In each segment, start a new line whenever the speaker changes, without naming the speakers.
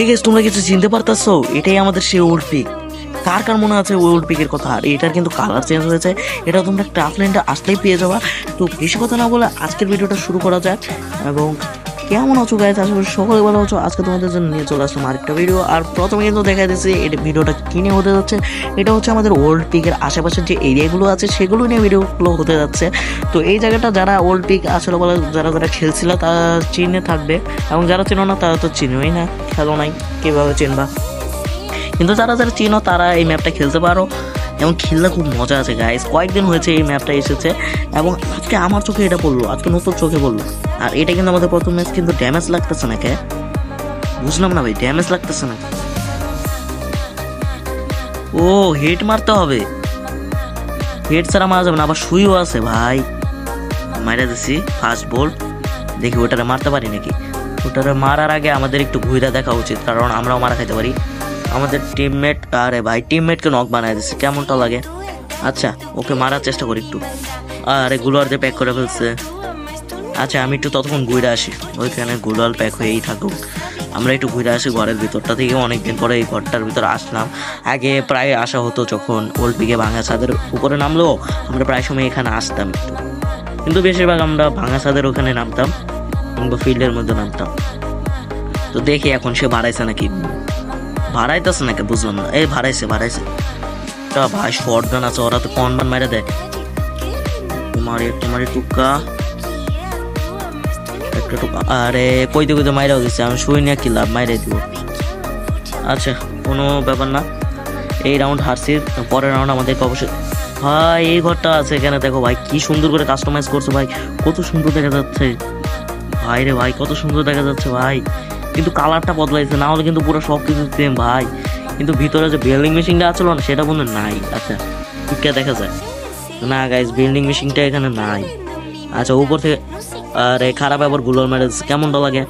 ঠিক আছে, তোমরা কিছু চিনতে পারতেছো? এটাই আমাদের সেই ওল্ড পিক। কার কার মনে আছে ওল্ড পিকের কথা? আর এটার কিন্তু কালার চেঞ্জ হয়েছে, এটা তোমরা ক্রাফল্যান্ডে আসলেই পেয়ে যাবা। তো বেশি কথা না বলে আজকের ভিডিওটা শুরু করা যায়। এবং কেমন আছো গাইস? আশা করি সকলে ভালো আছো। আজকে তোমাদের জন্য নিয়ে চলে আসলাম আরেকটা ভিডিও। আর প্রথমে কিন্তু দেখা যাচ্ছে এটা ভিডিওটা কিনে হতে যাচ্ছে, এটা হচ্ছে আমাদের ওল্ড পিকের আশেপাশের যে এরিয়াগুলো আছে সেগুলো নিয়ে ভিডিওগুলো হতে যাচ্ছে। তো এই জায়গাটা যারা ওল্ড পিক আসলে বলে যারা যারা খেলছিল তারা চিনে থাকবে, এবং যারা চেনো না তারা তো চিনোই না, খেলো নাই, কীভাবে চিনবা? কিন্তু যারা যারা চিনো তারা এই ম্যাপটা খেলতে পারো, এবং খেললে খুব মজা আছে গাইস। কয়েকদিন হয়েছে এই ম্যাপটা এসেছে, এবং আজকে আমার চোখে এটা পড়লো, আজকে নতুন চোখে পড়লো। আর এটা কিন্তু আমাদের প্রথম ম্যাচ, কিন্তু ড্যামেজ লাগতেছে না কে? বুঝলাম না ভাই, ড্যামেজ লাগতেছে না। ও হেড মারতে হবে, হেড ছাড়া মারা যাবে না। আবার সুইও আছে ভাই, মারা দিছি ফার্স্ট বল। দেখি ওটারে মারতে পারি নাকি। ওটারে মারার আগে আমাদের একটু ঘুরে দেখা উচিত, কারণ আমরাও মারা খাইতে পারি। আমাদের টিমমেট, আরে ভাই টিমমেটকে নক বানায় দিচ্ছে, কেমনটা লাগে? আচ্ছা ওকে মারার চেষ্টা করি একটু। আরে গুলোয়ার দিয়ে প্যাক করে ফেলছে। আচ্ছা আমি একটু ততক্ষণ ঘুরে আসি, ওইখানে গুলোয়াল প্যাক হয়েই থাকুক। আমরা একটু ঘুরে আসি ঘরের ভিতরটা থেকে। অনেকদিন পরে এই ঘরটার ভিতরে আসলাম। আগে প্রায় আসা হতো, যখন ওল্ড পিকে ভাঙা ছাদের উপরে নামলো আমরা প্রায় সময় এখানে আসতাম একটু, কিন্তু বেশিরভাগ আমরা ভাঙা ছাদের ওখানে নামতাম কিংবা ফিল্ডের মধ্যে নামতাম। তো দেখি এখন সে বাড়াইছে নাকি, বাড়াইতেছে নাকি বুঝলাম না। এই বাড়াইছে ভাই, শর্ট গান আছে, ওরা তো কনবান মারে দেয়। তোমার টুকা একটা টুকা, আরে কইতে কইতে মাইরাও দিচ্ছে। আমি শুই না, কি লাভ, মাইরে দিব। আচ্ছা কোনো ব্যাপার না, এই রাউন্ড হারছি, পরের রাউন্ড আমাদেরকে অবশ্যই। ভাই এই ঘরটা আছে এখানে, দেখো ভাই কি সুন্দর করে কাস্টমাইজ করছে ভাই, কত সুন্দর দেখা যাচ্ছে ভাই। রে ভাই কত সুন্দর দেখা যাচ্ছে ভাই, কিন্তু কালারটা বদলাইছে, না হলে কিন্তু পুরো সব কিছু সেম ভাই। কিন্তু ভিতরে যে বিল্ডিং মেশিনটা আছিল না সেটা মনে নাই। আচ্ছা টিকা দেখা যায় না গাইস, বিল্ডিং মেশিনটা এখানে নাই। আচ্ছা উপর থেকে, আরে খারাপ আবার গুলাল মেরে দিচ্ছে, কেমনটা লাগে?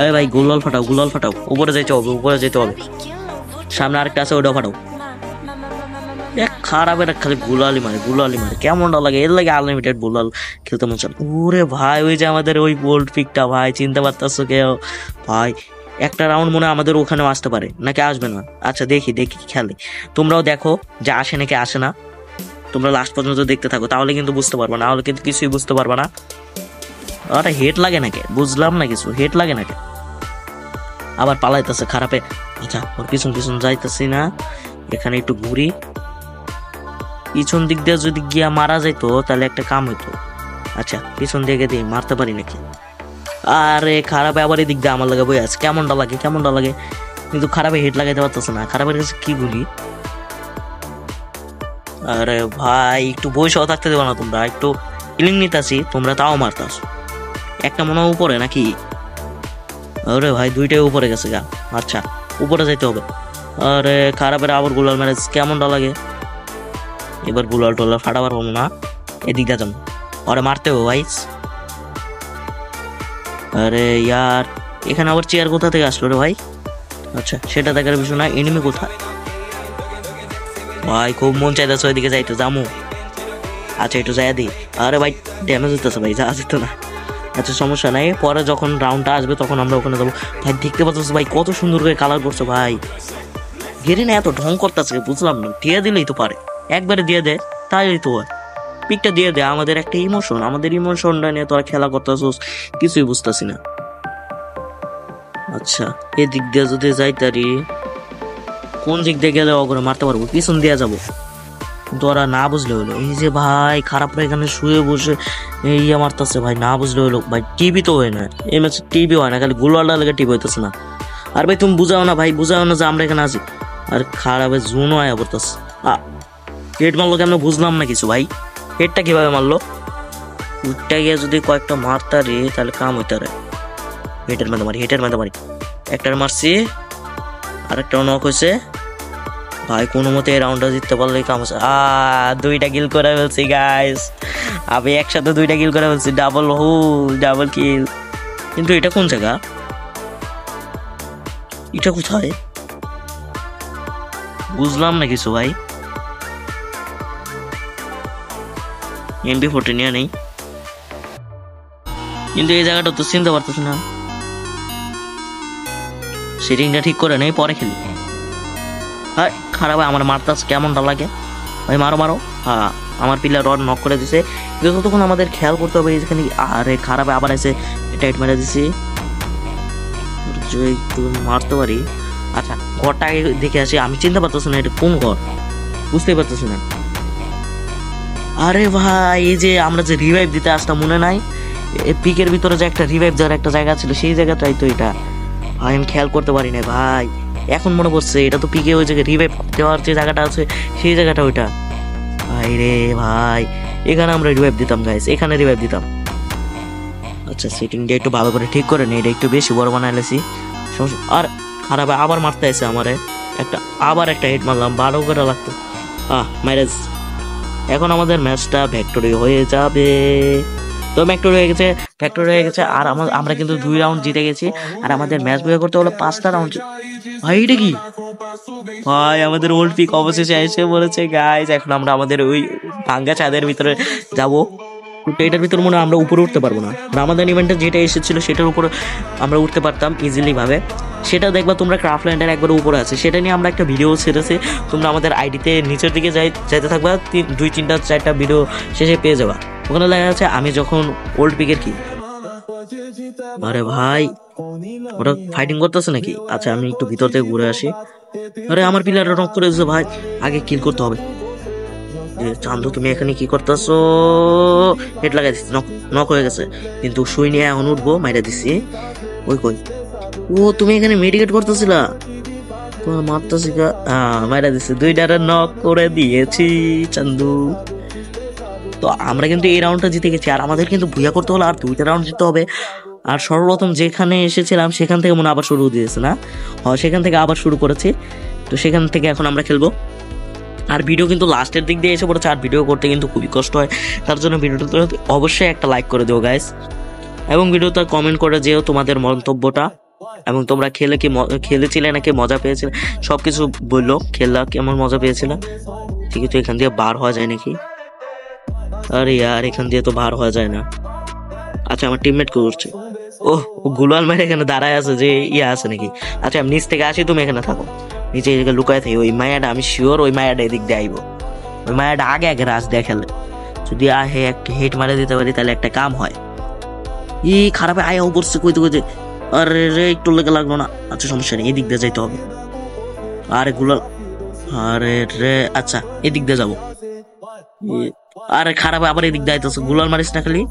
এই ভাই গুলাল ফাটাও, উপরে যেতে হবে, সামনে আরেকটা আছে ওটাও ফাটাও। এক খারাপের খালি গুলালি মারে, কেমনটা লাগে? এর লাগে আনলিমিটেড গুলাল খেলতে মন চায়। ওরে ভাই ওই যে আমাদের ওই গোল্ড পিকটা ভাই, চিনতে পারতেছো কেউ? ভাই একটা রাউন্ড মনে হয় আমাদের ওখানেও আসতে পারে, নাকি আসবে না? আচ্ছা দেখি খেলে, তোমরাও দেখো যে আসে নাকি আসে না। তোমরা লাস্ট পর্যন্ত দেখতে থাকো, তাহলে কিন্তু বুঝতে পারবো, না হলে কিন্তু কিছুই বুঝতে পারবো না। আরে হেড লাগে নাকি, বুঝলাম না কিছু, হেড লাগে নাকি? আবার পালাইতেছে খারাপে। আচ্ছা ওর পিছন যাইতেছি না, এখানে একটু ঘুরি। পিছন দিক দিয়ে যদি গিয়া মারা যাইতো তাহলে একটা কাম হইতো। আচ্ছা পিছন দিকে দিয়ে মারতে পারি নাকি? আরে খারাপে আবার এদিক দিয়ে আমার লাগে বই আছে, কেমনটা লাগে? কিন্তু খারাপে হেড লাগাইতে পারতেছে না, খারাপের কাছে কি গুলি। আরে ভাই একটু বইসহ থাকতে দেবো না তোমরা? একটু কিলিং নিতেছি, তোমরা তাও মারতাস। একটা মনে হয় উপরে নাকি? আরে ভাই দুইটাই উপরে গেছে গা। আচ্ছা উপরে যাইতে হবে। আরে খারাপের আবার গুলাল ম্যারেজ, কেমনটা লাগে? এবার গুলাল টোলাল ফাটাবার পাবো না, এদিক দিয়ে যাবো। আরে মারতে হবে ভাই। আরে ইয়ার এখানে আবার চেয়ার কোথা থেকে আসলো রে ভাই? আচ্ছা সেটা দেখার বিষয় না, এনিমি কোথায় ভাই? খুব মন চাইতেছে ওইদিকে যাইতে, যামু। আচ্ছা একটু যাই দিই। আরে ভাই ড্যামেজ হইতেছে ভাই, যা যেত না। আচ্ছা সমস্যা নাই, পরে যখন রাউন্ডটা আসবে তখন আমরা ওখানে যাবো। ভাই দেখতে পাচ্ছ ভাই কত সুন্দর করে কালার করছে ভাই। ঘেরি না এত ঢং করতেছে, বুঝলাম না। দিয়ে দিলেই তো পারে, একবারে দিয়ে দেয় তাই তো হয়। পিকটা দিয়ে দেয়, আমাদের একটা ইমোশন, আমাদের ইমোশনটা নিয়ে তোরা খেলা করতেছিস, কিছুই বুঝতেছি না। আচ্ছা এদিক দিয়ে যদি যাইতারি, কোন দিক দিয়ে গেলে ওগুলো মারতে পারবো? পিছন দিয়ে যাবো, কিন্তু ওরা না বুঝলে হলো। এই যে ভাই খারাপরা এখানে শুয়ে বসে এই মারতেছে ভাই, না বুঝলে হলো ভাই। টিভি তো হয় না এই ম্যাচে, টিভি হয় না, খালি গোলওয়ালটা লেগে টিভি হইতেছে না। আর ভাই তুমি বুঝাও না ভাই, যে আমরা এখানে আছি। আর খারাপের জুনও আয়া পড়তেছে। হেড মারলো কেমন বুঝলাম না কিছু ভাই, হেডটা কিভাবে মারলো? উঠটা গিয়ে যদি কয়েকটা মারতারে তাহলে কাম হইতারে। হেডের মধ্যে মারি, একটার মারছি, আরেকটা নক হয়েছে ভাই। কোনো মতে এই রাউন্ডটা জিততে পারলেই কাম আছে। দুইটা কিল করে ফেলছি গাইস, আমি একসাথে দুইটা কিল করে ফেলছি, ডাবল কিল। কিন্তু এটা কোন জায়গা, এটা কোথায় বুঝলাম না কিছু ভাই। MP14 নিয়ে নেই, কিন্তু এই জায়গাটা তো চিনতে পারতেছি না। সেটিংটা ঠিক করে নেই, পরে খেলি। হ্যাঁ খারাপ, আমার মারতাস কেমনটা লাগে ভাই, মারো মারো। হ্যাঁ আমার পিলার রড নক করে দিছে, কিন্তু তখন আমাদের খেয়াল করতে হবে যেখানে। আরে খারাপ, আবার এসে টাইট মেরে দিছি, একটু মারতে পারি। আচ্ছা ঘরটা আগে দেখে আসি, আমি চিনতে পারতেছি না এটা কোন ঘর, বুঝতেই পারতেছি না। আরে ভাই এই যে আমরা যে রিভাইভ দিতে আসতাম মনে নাই, পিকের ভিতরে যে একটা রিভাইভ দেওয়ার একটা জায়গা ছিল, সেই জায়গাটাই তো এটা। ভাই আমি খেয়াল করতে পারি না ভাই, এখন মনে পড়ছে এটা তো পিকে ওই জায়গায় রিভাইভ দেওয়ার যে জায়গাটা আছে সেই জায়গাটা ওইটা। ভাই রে ভাই, এখানে আমরা রিভাইভ দিতাম গাইস, এখানে রিভাইভ দিতাম। আচ্ছা সেটিংটা একটু ভালো করে ঠিক করে নি, এটা একটু বেশি বড় বানাইলেছি। আর খারাপ, আবার মারতে আসে আমারে একটা, আবার একটা হিট মারলাম, 12 করে লাগতো। ম্যারেজ। এখন আমাদের ম্যাচটা ভ্যাক্টরি হয়ে যাবে। তো ভ্যাক্টরি হয়ে গেছে, ভ্যাক্টরি হয়ে গেছে। আর আমরা কিন্তু 2 রাউন্ড জিতে গেছি, আর আমাদের ম্যাচ বয়ে করতে হলো 5টা রাউন্ড। ভাই এটা কি ভাই, আমাদের ওল্ড পিক অবশেষে এসে বলেছে গাইজ। এখন আমরা আমাদের ওই ভাঙ্গা চাঁদের ভিতরে যাবো, কিন্তু এটার ভিতরে মনে হয় আমরা উপরে উঠতে পারবো না। রামাদান ইভেন্টে যেটা এসেছিল সেটার উপরে আমরা উঠতে পারতাম ইজিলি ভাবে, সেটা দেখবা তোমরা ক্রাফটল্যান্ডের একবার উপরে আছে, সেটা নিয়ে আমরা একটা ভিডিও ছেড়েছি। তোমরা আমাদের আইডিতে নিচের দিকে যাইতে থাকবা, 2, 3, 4টা ভিডিও শেষে পেয়ে যাবা। ওখানে লেখা আছে আমি যখন ওল্ড পিকের কি। আরে ভাই ওরা ফাইটিং করতেছে নাকি? আচ্ছা আমি একটু ভিতর থেকে ঘুরে আসি। আরে আমার পিলারটা নক করে দিচ্ছে ভাই, আগে কিল করতে হবে। চান্দু তুমি এখানে কি করতেছো? হেড লাগাই দিচ্ছি, নক হয়ে গেছে, কিন্তু শুই নিয়ে এখন উঠবো, মাইরা দিচ্ছি। ওই কই, ও তুমি এখানে মেডিকেট করতেছিলা, তোমার মারতেছি। মাইরা দিচ্ছি, 2টারে নক করে দিয়েছি চান্দু। তো আমরা কিন্তু এই রাউন্ডটা জিতে গেছি, আর আমাদের কিন্তু ভুইয়া করতে হলো আর 2টা রাউন্ড জিততে হবে। আর সর্বপ্রথম যেখানে এসেছিলাম সেখান থেকে মনে আবার শুরু দিয়েছে না, সেখান থেকে আবার শুরু করেছি। তো সেখান থেকে এখন আমরা খেলবো। আর ভিডিও কিন্তু লাস্টের দিক দিয়ে এসে পড়েছে, আর ভিডিও করতে কিন্তু খুবই কষ্ট হয়। তার জন্য ভিডিওতে অবশ্যই একটা লাইক করে দিও গাইস, এবং ভিডিওতে কমেন্ট করে যেও তোমাদের মন্তব্যটা, এবং তোমরা খেলেছিলে নাকি মজা পেয়েছিলে সব কিছু বললো। খেলা কেমন মজা পেয়েছিলে, ঠিকই। তো এখান দিয়ে বার হওয়া যায় নাকি? আরে ইয়ার এখান দিয়ে তো বার হওয়া যায় না। আচ্ছা আমার টিমমেট করছে, ও গুলাল মেরে এখানে দাঁড়ায় আছে যে ইয়ে আছে নাকি। আচ্ছা আমি নিচ থেকে আসি, তুমি এখানে থাকো, নিচে লুকায় থাকি। ওই মায়াটা আমি শিওর ওই মায়াটা এদিক দিয়ে আইব, ওই মায়াটা আগে আগে রাজ দিয়ে খেলে। যদি একটা হেট মারে দিতে পারি তাহলে একটা কাম হয়। খারাপে আয়াও পড়ছে কইতে কইতে, আরে রে একটু লেগে লাগলো না। আচ্ছা সমস্যা নেই, এদিক দিয়ে যাইতে হবে। আরে গুলাল, আরে রে, আচ্ছা এদিক দিয়ে যাবো। আরে খারাপ, আবার এদিক দিয়ে আইতেছে, গুলাল মারিস না খালি।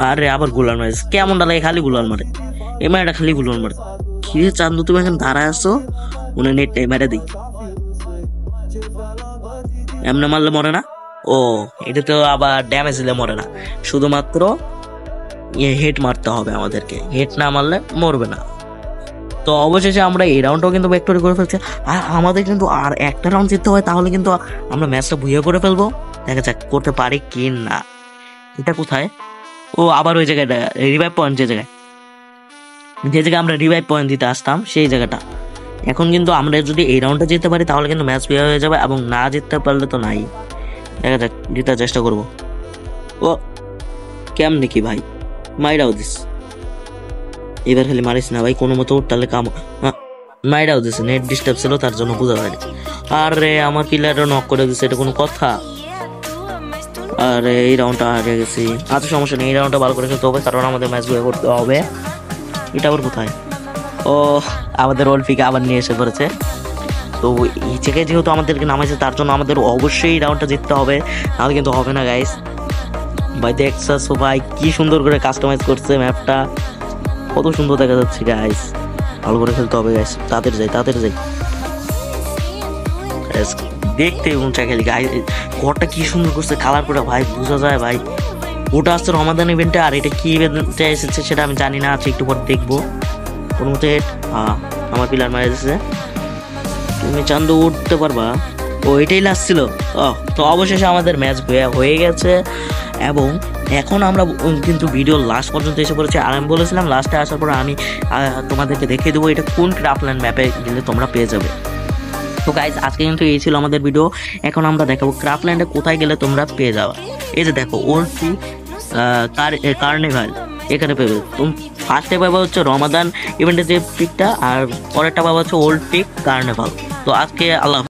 আরে আবার গুলাল মারিস, কেমনটা লাগে খালি গুলাল মারে, এই মায়াটা খালি গুলাল মারে। কি রে চান্দু তুমি এখন দাঁড়ায় আসছো, মনে নেট নেই, মেরে দিই। এমনি মারলে মরে না, ও এটা তো আবার ড্যামেজ দিলে মরে না, শুধুমাত্র হেড মারতে হবে আমাদেরকে, হেড না মারলে মরবে না। তো অবশেষে আমরা এই রাউন্ডটাও কিন্তু ভেক্টরি করে ফেলছি, আর আমাদের কিন্তু আর একটা রাউন্ড জিততে হয়, তাহলে কিন্তু আমরা ম্যাচটা ভুইয়া করে ফেলবো। দেখা যাক করতে পারি কি না। এটা কোথায়? ও আবার ওই জায়গাটা রিভাইভ পয়েন্ট, যে জায়গায় আমরা রিভাইভ পয়েন্ট দিতে আসতাম সেই জায়গাটা। এখন কিন্তু আমরা যদি এই রাউন্ডটা জিততে পারি তাহলে কিন্তু ম্যাচ ভুইয়া হয়ে যাবে, এবং না জিততে পারলে তো নাই। দেখা যাক, জিতার চেষ্টা করবো। ও কেমনি কি ভাই, মাইরাও দিস, এবার খালি মারিস না ভাই কোনো মতো, তাহলে কাম। মাইরাও দিছে, নেট ডিস্টার্ব ছিল তার জন্য বোঝা হয়নি। আরে আমার প্লেয়ারও নক করে দিছে, এটা কোনো কথা? আরে এই রাউন্ডটা হারিয়ে গেছি। আচ্ছা সমস্যা নেই, এই রাউন্ডটা ভালো করে খেলতে হবে, কারণ আমাদের ম্যাচ বয়ে করতে হবে। এটা আবার কোথায়? ও আমাদের ওল্ড পিকে আবার নিয়ে এসে পড়েছে। তো এই জায়গায় যেহেতু আমাদেরকে নামাইছে, তার জন্য আমাদের অবশ্যই এই রাউন্ডটা জিততে হবে, নাহলে কিন্তু হবে না গাইস। ভাই দেখছো ভাই কি সুন্দর করে কাস্টমাইজ করছে ম্যাপটা, কত সুন্দর দেখা যাচ্ছে গাইস। ভালো করে খেলতে হবে গাইস, তাদের যাই দেখতে উঁচা খেলি গাই। ঘরটা কি সুন্দর করছে কালার করে ভাই, বোঝা যায় ভাই ওটা আসছে রমাদান ইভেন্টে, আর এটা কি ইভেন্টে এসেছে সেটা আমি জানি না। আছে একটু পর দেখবো কোনো মতে। আমার পিলার মারা দিচ্ছে, তুমি চান্দু উঠতে পারবা? ও এটাই লাস্ট ছিল। তো অবশেষে আমাদের ম্যাচ হয়ে গেছে, এবং এখন আমরা কিন্তু ভিডিও লাস্ট পর্যন্ত এসে পড়েছি। আর আমি বলেছিলাম লাস্টে আসার পর আমি তোমাদেরকে দেখিয়ে দেবো এটা কোন ক্রাফটল্যান্ড ম্যাপে গেলে তোমরা পেয়ে যাবে। তো গাইজ আজকে কিন্তু এই ছিল আমাদের ভিডিও। এখন আমরা দেখাবো ক্রাফটল্যান্ডে কোথায় গেলে তোমরা পেয়ে যাবে। এই যে দেখো ওল্ড পিক কার্নিভাল, এখানে পেবে। তুমি ফার্স্টে পাবে হচ্ছে রমাদান ইভেন্টের যে পিকটা, আর পরেরটা পাবে হচ্ছে ওল্ড পিক কার্নিভাল। তো আজকে আল্লাহ